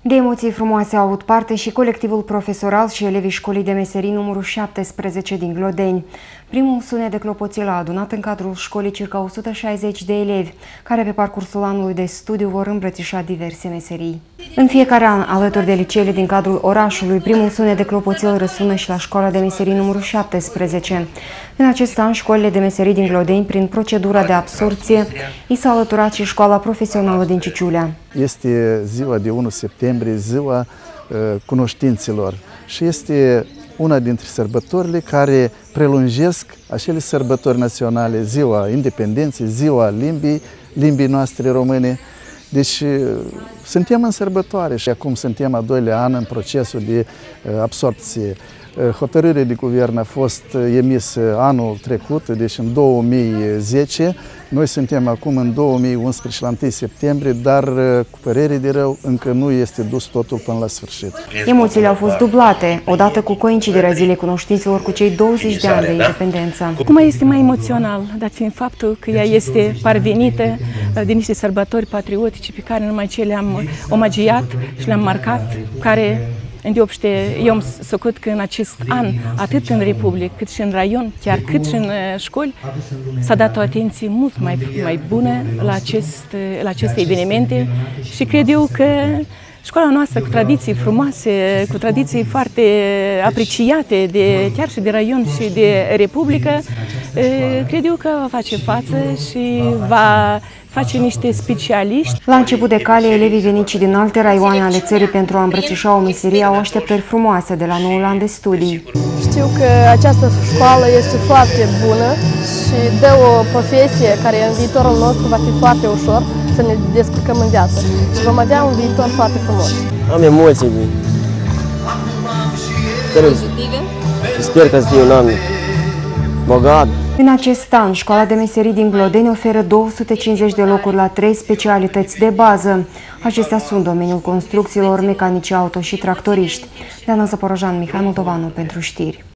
De emoții frumoase au avut parte și colectivul profesoral și elevii școlii de meserii numărul 17 din Glodeni. Primul sunet de clopoțel a adunat în cadrul școlii circa 160 de elevi, care pe parcursul anului de studiu vor îmbrățișa diverse meserii. În fiecare an, alături de liceele din cadrul orașului, primul sunet de clopoțel răsună și la școala de meserii numărul 17. În acest an, școlile de meserii din Glodeni, prin procedura de absorbție, i s-a alăturat și școala profesională din Ciciulea. Este ziua de 1 septembrie, ziua cunoștințelor și este una dintre sărbătorile care prelungesc acele sărbători naționale, ziua independenței, ziua limbii noastre române. Deci suntem în sărbătoare și acum suntem a doilea an în procesul de absorpție. Hotărârea de guvern a fost emisă anul trecut, deci în 2010. Noi suntem acum în 2011, la 1 septembrie, dar cu părere de rău încă nu este dus totul până la sfârșit. Emoțiile au fost dublate, odată cu coinciderea Zilei Cunoștințelor cu cei 20 de ani de independență. Acum este mai emoțional, dat fiind faptul că ea este parvenită de niște sărbători patriotice pe care numai ce le-am omagiat și le-am marcat, care îndeopște, eu am socot că în acest an, atât în Republic, cât și în raion, chiar cât și în școli, s-a dat o atenție mult mai bună la aceste evenimente și cred eu că școala noastră, cu tradiții frumoase, cu tradiții foarte apreciate chiar și de raion și de Republică, cred eu că va face față și va face niște specialiști. La început de cale, elevii veniți din alte raioane ale țării pentru a îmbrățișa o meserie au așteptări frumoase de la noul an de studii. Știu că această școală este foarte bună și dă o profesie care în viitorul nostru va fi foarte ușor să ne descurcăm în viață și vom avea un viitor foarte frumos. Am emoții pozitive și sper că să fie un an bogat. În acest an, școala de meserii din Glodeni oferă 250 de locuri la 3 specialități de bază. Acestea sunt domeniul construcțiilor, mecanici auto și tractoriști. Diana Zăporojan, Mihai Moldovanu pentru știri.